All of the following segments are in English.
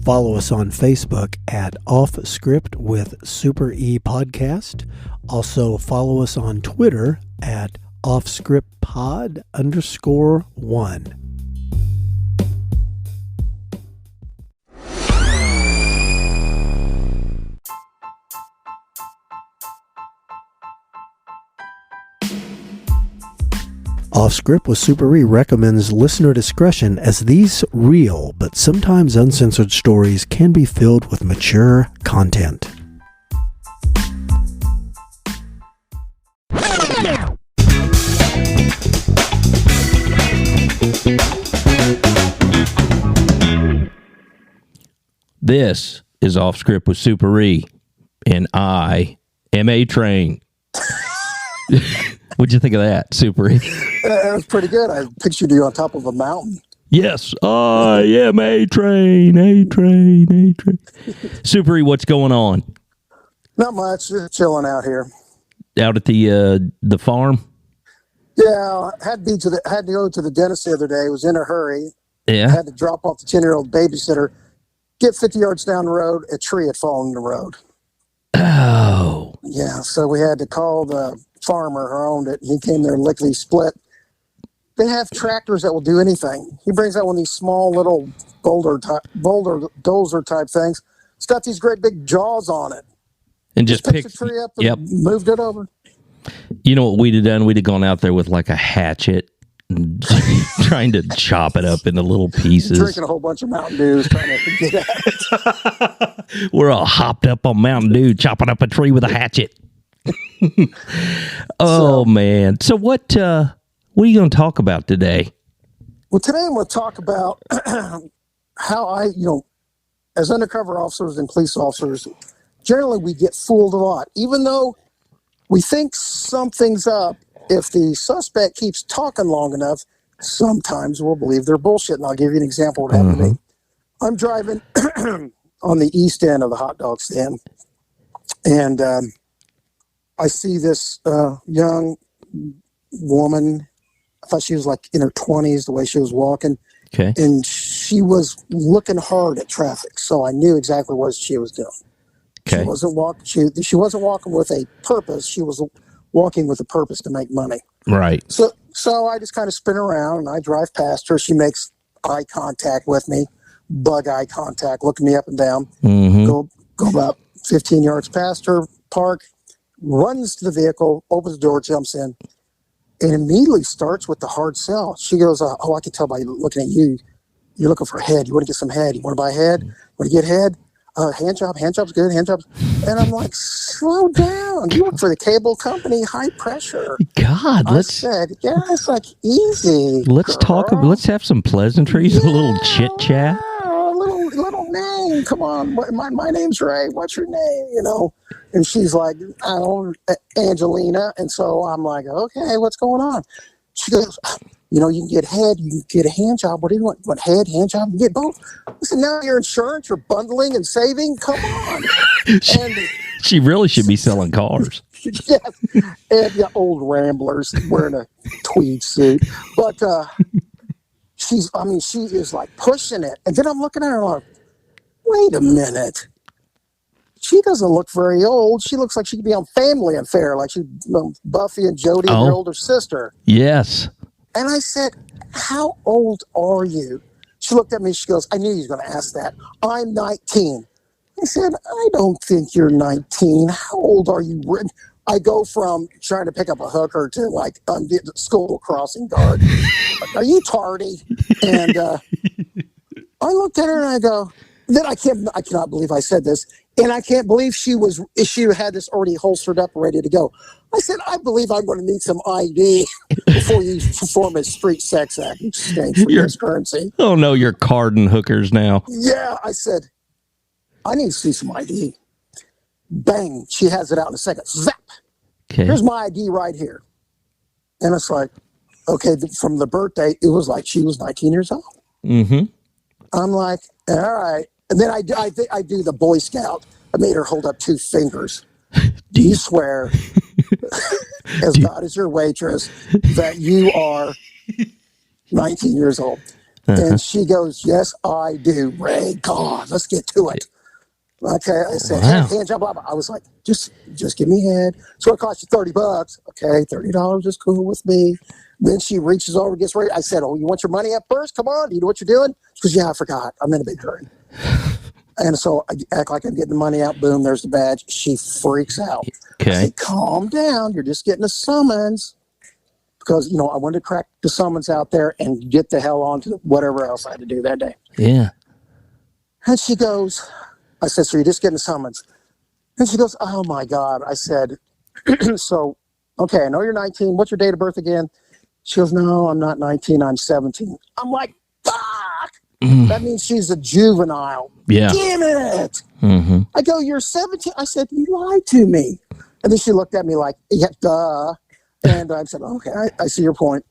Follow us on Facebook at Off Script with Super E Podcast. Also follow us on Twitter at offscriptpod_1. Off Script with Super E recommends listener discretion, as these real but sometimes uncensored stories can be filled with mature content. This is Off Script with Super E, and I am A-Train. What'd you think of that, Super E? That was pretty good. I pictured you on top of a mountain. Yes, I am A-Train, A-Train, A-Train. Super E, what's going on? Not much. Just chilling out here. Out at the farm? Yeah, had to go to the dentist the other day. Was in a hurry. Yeah. Had to drop off the 10-year-old babysitter. Get 50 yards down the road, a tree had fallen in the road. Oh. Yeah, so we had to call the farmer who owned it. He came there lickety split. They have tractors that will do anything. He brings out one of these small little dozer type things. It's got these great big jaws on it. And just picked the tree up and moved it over. You know what we'd have done? We'd have gone out there with like a hatchet and trying to chop it up into little pieces. Drinking a whole bunch of Mountain Dews trying to get at it. We're all hopped up on Mountain Dew, chopping up a tree with a hatchet. Man. So what are you going to talk about today? Well, today I'm going to talk about how as undercover officers and police officers, generally we get fooled a lot. Even though we think something's up, if the suspect keeps talking long enough, sometimes we'll believe they're bullshit. And I'll give you an example of what happened to me. I'm driving on the east end of the hot dog stand, and I see this young woman. I thought she was like in her 20s, the way she was walking. Okay. And she was looking hard at traffic, so I knew exactly what she was doing. Okay. She wasn't walking with a purpose. She was walking with a purpose to make money. Right. So I just kind of spin around and I drive past her. She makes eye contact with me, bug eye contact, looking me up and down. Mm-hmm. Go about 15 yards past her, park, runs to the vehicle, opens the door, jumps in, and immediately starts with the hard sell. She goes, I can tell by looking at you. You're looking for head. You want to get some head. You want to buy head? Want to get head? Hand job's good, hand jobs. And I'm like, slow down. You work for the cable company, high pressure. God, I said, yeah, it's like easy. Let's girl. let's have some pleasantries, a little chit chat. A little name. Come on. My name's Ray. What's your name? And she's like, I don't know, Angelina. And so I'm like, okay, what's going on? She goes, you can get head, you can get a hand job. What do you want? You want head, hand job? You get both. Listen, now your insurance, you're bundling and saving. Come on. She really should be selling cars. Yes. And the old ramblers wearing a tweed suit. But she is like pushing it. And then I'm looking at her like, wait a minute. She doesn't look very old. She looks like she could be on Family Affair, like she's Buffy and Jody and her older sister. Yes. And I said, how old are you? She looked at me. She goes, I knew you were going to ask that. I'm 19. I said, I don't think you're 19. How old are you? I go from trying to pick up a hooker to like the school crossing guard. Are you tardy? And I looked at her and I go, then I cannot believe I said this. And I can't believe she had this already holstered up, ready to go. I said, I believe I'm going to need some ID before you perform a street sex act. You stink for this currency. Oh, no, you're carding hookers now. Yeah, I said, I need to see some ID. Bang, she has it out in a second. Zap. Okay. Here's my ID right here. And it's like, okay, from the birthday, it was like she was 19 years old. Mm-hmm. I'm like, all right. And then I do the Boy Scout. I made her hold up 2 fingers. Do you swear, as God is your waitress, that you are 19 years old? And she goes, yes, I do. Ray, God, let's get to it. Okay, I said, hand job, blah, blah. I was like, just give me head. So it cost you $30. Okay, $30 is cool with me. Then she reaches over, gets ready. I said, oh, you want your money up first? Come on, do you know what you're doing? She goes, yeah, I forgot. I'm in a big hurry. And so I act like I'm getting the money out. Boom, there's the badge. She freaks out. Okay. I said, calm down. You're just getting a summons. Because, you know, I wanted to crack the summons out there and get the hell on to whatever else I had to do that day. Yeah. And she goes, I said, so you're just getting a summons? And she goes, oh, my God. I said, so, okay, I know you're 19. What's your date of birth again? She goes, no, I'm not 19. I'm 17. I'm like, fuck. That means she's a juvenile. Yeah. Damn it. Mm-hmm. I go, you're 17. I said, you lied to me. And then she looked at me like, yeah, duh. And I said, okay, I see your point.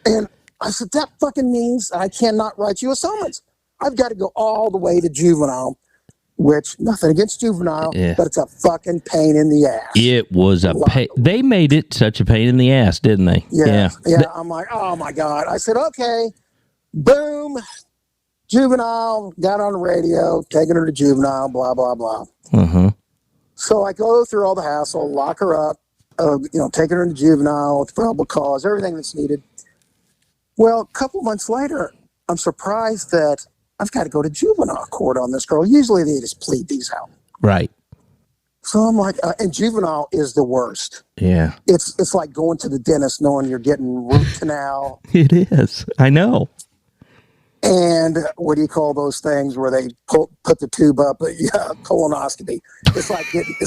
And I said, that fucking means I cannot write you a summons. I've got to go all the way to juvenile, which, nothing against juvenile, but it's a fucking pain in the ass. It was a pain. They made it such a pain in the ass, didn't they? Yeah. I'm like, oh, my God. I said, okay, boom, juvenile, got on the radio, taking her to juvenile, blah, blah, blah. Mm-hmm. So I go through all the hassle, lock her up, taking her to juvenile with probable cause, everything that's needed. Well, a couple months later, I'm surprised that I've got to go to juvenile court on this girl. Usually they just plead these out. Right. So I'm like, and juvenile is the worst. Yeah. It's like going to the dentist knowing you're getting root canal. It is. I know. And what do you call those things where they put the tube up? Yeah, colonoscopy. It's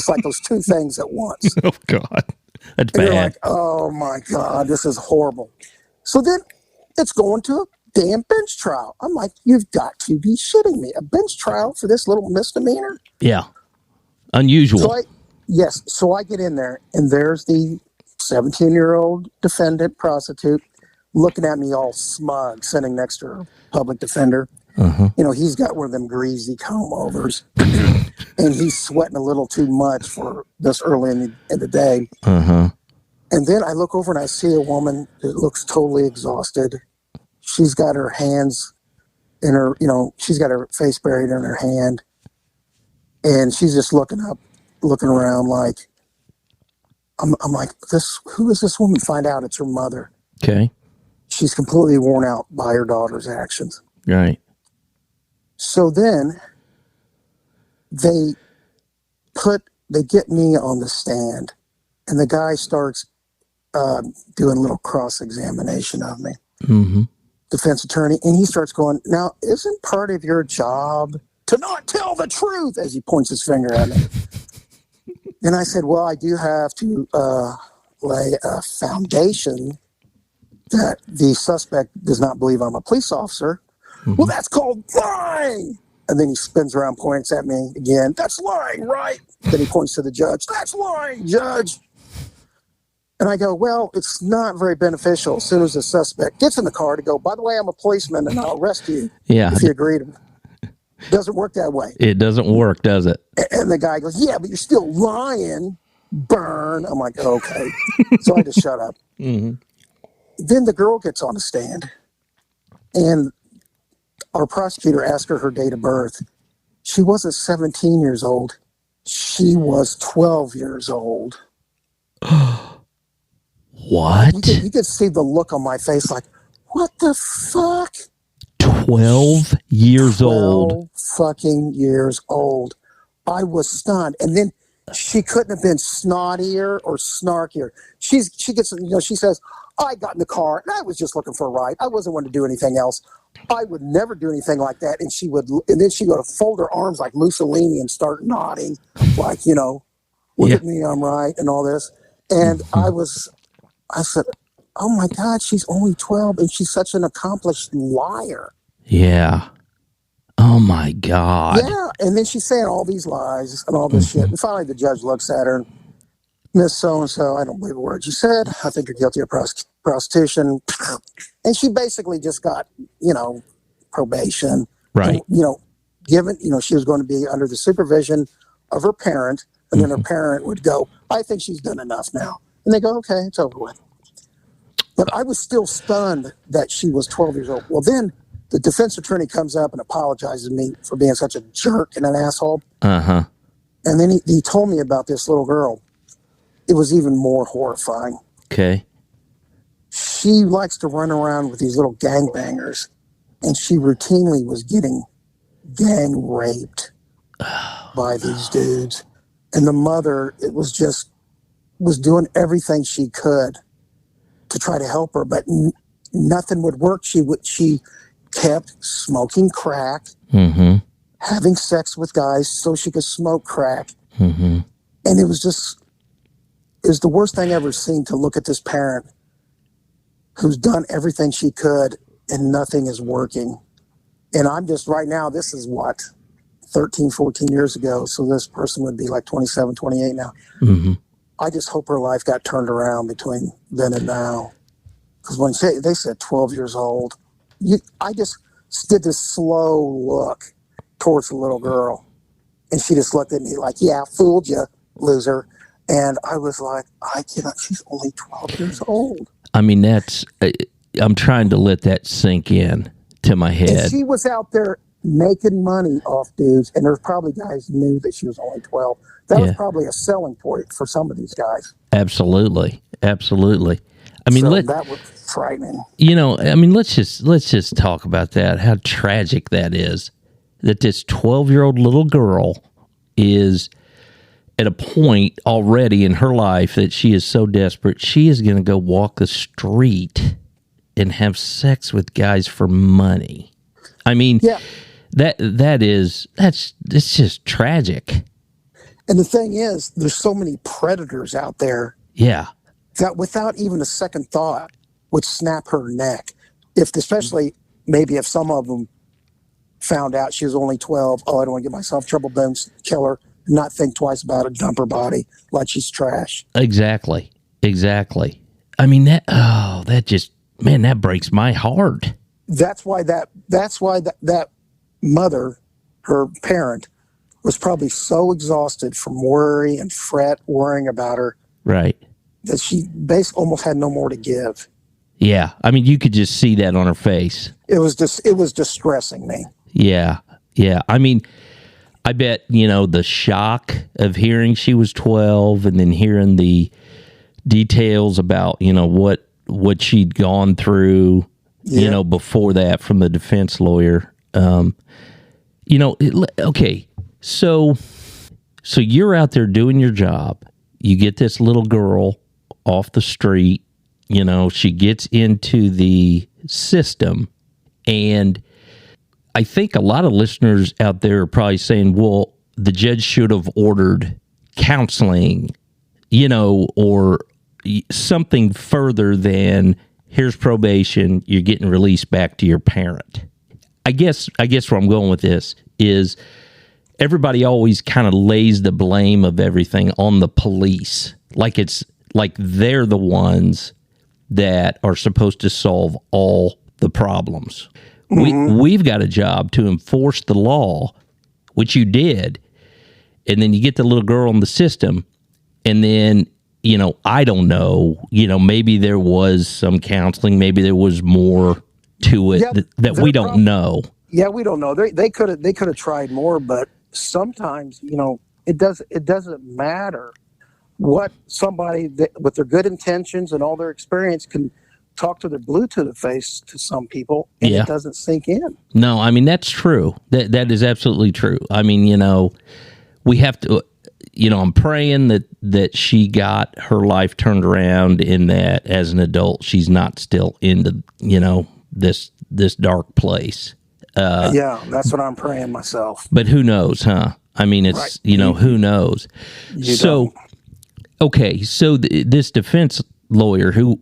like those two things at once. Oh, God. That's and bad. you're like, oh, my God, this is horrible. So then it's going to a damn bench trial. I'm like, you've got to be shitting me. A bench trial for this little misdemeanor? Yeah. Unusual. So I get in there, and there's the 17-year-old defendant prostitute looking at me all smug, sitting next to her public defender. Uh-huh. You know, he's got one of them greasy comb-overs, and he's sweating a little too much for this early in the day. Uh-huh. And then I look over and I see a woman that looks totally exhausted. She's got her hands in her, she's got her face buried in her hand. And she's just looking around like, I'm like, who is this woman? Find out it's her mother. Okay. She's completely worn out by her daughter's actions. Right. So then they get me on the stand, and the guy starts doing a little cross-examination of me. Mm-hmm. Defense attorney, and he starts going, now, isn't part of your job to not tell the truth, as he points his finger at me? And I said, well, I do have to lay a foundation that the suspect does not believe I'm a police officer. Mm-hmm. Well, that's called lying. And then he spins around, points at me again. That's lying, right? Then he points to the judge. That's lying, judge. And I go, well, it's not very beneficial as soon as the suspect gets in the car to go, by the way, I'm a policeman and I'll arrest you if you agree to it. Doesn't work that way. It doesn't work, does it? And the guy goes, yeah, but you're still lying. Burn. I'm like, okay. So I just shut up. Mm-hmm. Then the girl gets on the stand, and our prosecutor asked her date of birth. She wasn't 17 years old. She was 12 years old. What? You could see the look on my face like, what the fuck? 12 years old. 12 fucking years old. I was stunned. And then she couldn't have been snottier or snarkier. She gets, she says, I got in the car and I was just looking for a ride. I wasn't wanting to do anything else. I would never do anything like that. And then she would fold her arms like Mussolini and start nodding, like, look at me, I'm right, and all this. And I said, oh my God, she's only 12 and she's such an accomplished liar. Yeah. Oh my God. Yeah. And then she's saying all these lies and all this shit. And finally the judge looks at her and, Miss So-and-so, I don't believe a word you said. I think you're guilty of prostitution. And she basically just got, probation. Right. And, given, she was going to be under the supervision of her parent. And then her parent would go, I think she's done enough now. And they go, okay, it's over with. But I was still stunned that she was 12 years old. Well, then the defense attorney comes up and apologizes to me for being such a jerk and an asshole. Uh-huh. And then he told me about this little girl. It was even more horrifying. Okay. She likes to run around with these little gangbangers, and she routinely was getting gang raped by these dudes. And the mother, was doing everything she could to try to help her, but nothing would work. She kept smoking crack, having sex with guys so she could smoke crack. And it was the worst thing I've ever seen, to look at this parent who's done everything she could and nothing is working. And I'm just, right now, this is what, 13, 14 years ago. So this person would be like 27, 28 now. I just hope her life got turned around between then and now. Because when they said 12 years old, I just did this slow look towards the little girl. And she just looked at me like, yeah, fooled you, loser. And I was like, I cannot, she's only 12 years old. I mean, I'm trying to let that sink in to my head. And she was out there making money off dudes, and there's probably guys who knew that she was only 12. That was probably a selling point for some of these guys. Absolutely. I mean, that was frightening. I mean, let's just talk about that. How tragic that is. That this 12-year-old little girl is at a point already in her life that she is so desperate, she is going to go walk the street and have sex with guys for money. I mean, it's just tragic. And the thing is, there's so many predators out there. Yeah. That without even a second thought would snap her neck. Especially maybe if some of them found out she was only 12, I don't want to get myself in trouble, then kill her, not think twice about it, dump her body like she's trash. Exactly. I mean, that breaks my heart. That's why that mother, her parent, was probably so exhausted from worry and worrying about her. Right. That she basically almost had no more to give. Yeah. I mean, you could just see that on her face. It was distressing me. Yeah. I mean, I bet, the shock of hearing she was 12 and then hearing the details about, what she'd gone through, before that from the defense lawyer. Okay. So you're out there doing your job. You get this little girl off the street, she gets into the system, and I think a lot of listeners out there are probably saying, well, the judge should have ordered counseling, or something further than here's probation, you're getting released back to your parent. I guess where I'm going with this is everybody always kind of lays the blame of everything on the police. Like they're the ones that are supposed to solve all the problems. We've got a job to enforce the law, which you did. And then you get the little girl in the system, and then, I don't know, maybe there was some counseling, maybe there was more to it that we don't know. Yeah, we don't know. They could have tried more, but sometimes, it doesn't matter what somebody with their good intentions and all their experience can talk to their blue to the face to some people, and it doesn't sink in. No, I mean, that's true. That is absolutely true. I mean, we have to, I'm praying that she got her life turned around, in that as an adult, she's not still into, this dark place. Yeah, that's what I'm praying myself. But who knows, huh? I mean, it's, right. Who knows? Okay, so this defense lawyer, who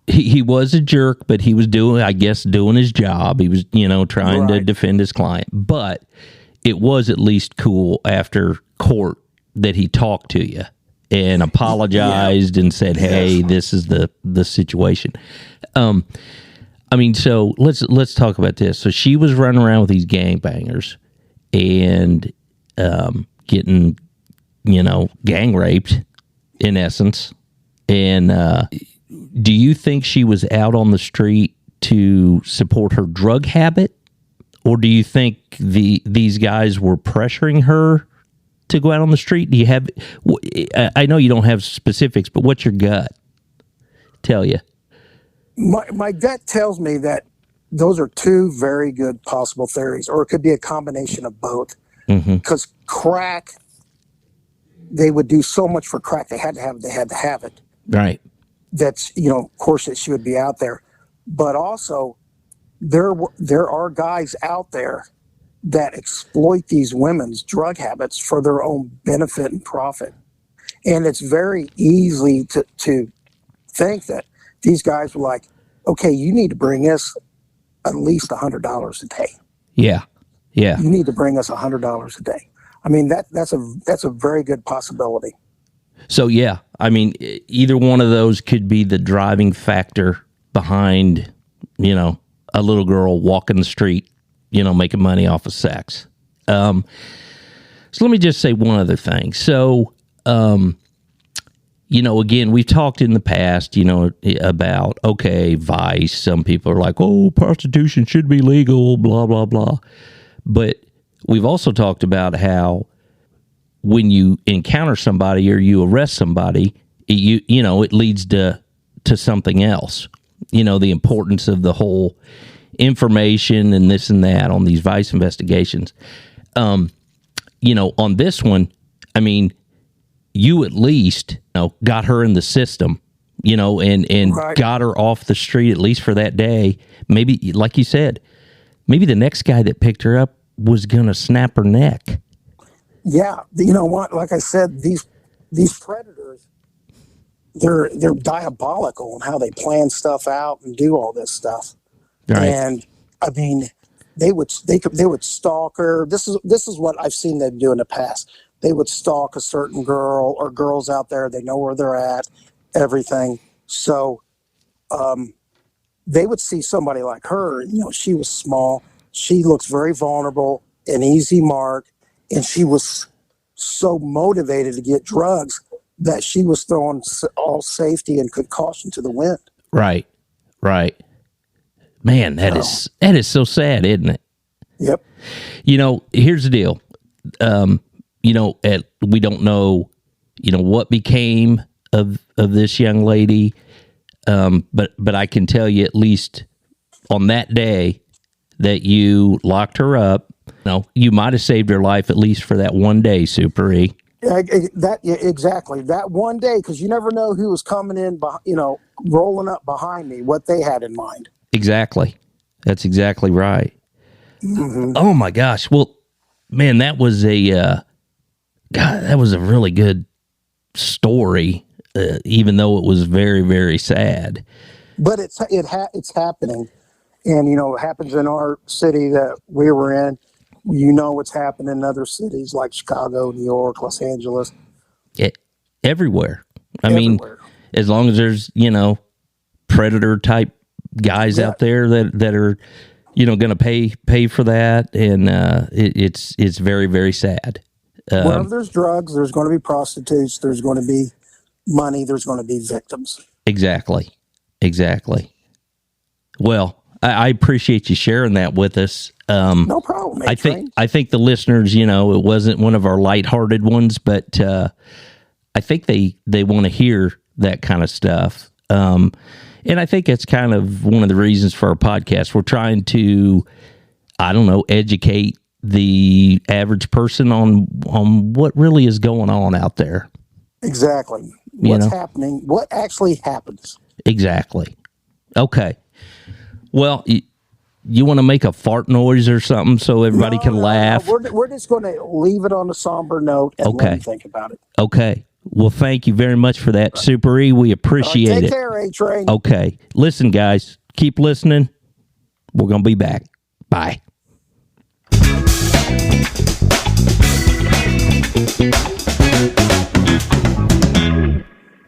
he was a jerk, but he was doing his job. He was, trying to defend his client. But it was at least cool after court that he talked to you and apologized and said, hey, this is the situation. I mean, so let's talk about this. So she was running around with these gangbangers and getting, gang raped, in essence. And do you think she was out on the street to support her drug habit? Or do you think these guys were pressuring her to go out on the street? Do you have, I know you don't have specifics, but what's your gut tell you? My gut tells me that those are two very good possible theories, or it could be a combination of both. Because crack, they would do so much for crack. They had to have it. Right. That's, of course, that she would be out there. But also, there are guys out there that exploit these women's drug habits for their own benefit and profit. And it's very easy to think that these guys were like, okay, you need to bring us at least $100 a day. Yeah. Yeah. You need to bring us $100 a day. I mean, that's a very good possibility. So, yeah, I mean, either one of those could be the driving factor behind, a little girl walking the street, making money off of sex. So let me just say one other thing. So, again, we've talked in the past, about, okay, vice. Some people are like, oh, prostitution should be legal, blah, blah, blah. But we've also talked about how when you encounter somebody or you arrest somebody, it leads to something else. The importance of the whole information and this and that on these vice investigations. On this one, I mean, you at least got her in the system, and right. got her off the street at least for that day. Maybe, like you said, maybe the next guy that picked her up was going to snap her neck. Yeah, you know what? Like I said, these predators, they're diabolical in how they plan stuff out and do all this stuff. Right. And I mean, they would stalk her. This is what I've seen them do in the past. They would stalk a certain girl or girls out there. They know where they're at, everything. So they would see somebody like her. She was small. She looks very vulnerable, an easy mark. And she was so motivated to get drugs that she was throwing all safety and caution to the wind. Right, right. Man, that is so sad, isn't it? Yep. Here's the deal. We don't know, what became of this young lady. But I can tell you at least on that day that you locked her up, you might have saved her life at least for that one day, Super E. Exactly. That one day, because you never know who was coming in, rolling up behind me, what they had in mind. Exactly. That's exactly right. Mm-hmm. Oh my gosh. Well, man, that was a really good story, even though it was very, very sad. But it's happening, and it happens in our city that we were in. What's happening in other cities like Chicago, New York, Los Angeles. Everywhere. I Everywhere. mean, as long as there's, predator type guys out there that are, going to pay for that. And it's very, very sad. Wherever there's drugs, there's going to be prostitutes. There's going to be money. There's going to be victims. Exactly. Well, I appreciate you sharing that with us. No problem. I think the listeners, it wasn't one of our lighthearted ones, but I think they want to hear that kind of stuff. And I think it's kind of one of the reasons for our podcast. We're trying to, educate the average person on what really is going on out there. Exactly. What's happening? What actually happens? Exactly. Okay. Well, you want to make a fart noise or something so everybody can laugh? No. We're just going to leave it on a somber note and let them think about it. Okay. Well, thank you very much for that, Super E. We appreciate it. Take care, A-Train. Okay. Listen, guys, keep listening. We're going to be back. Bye.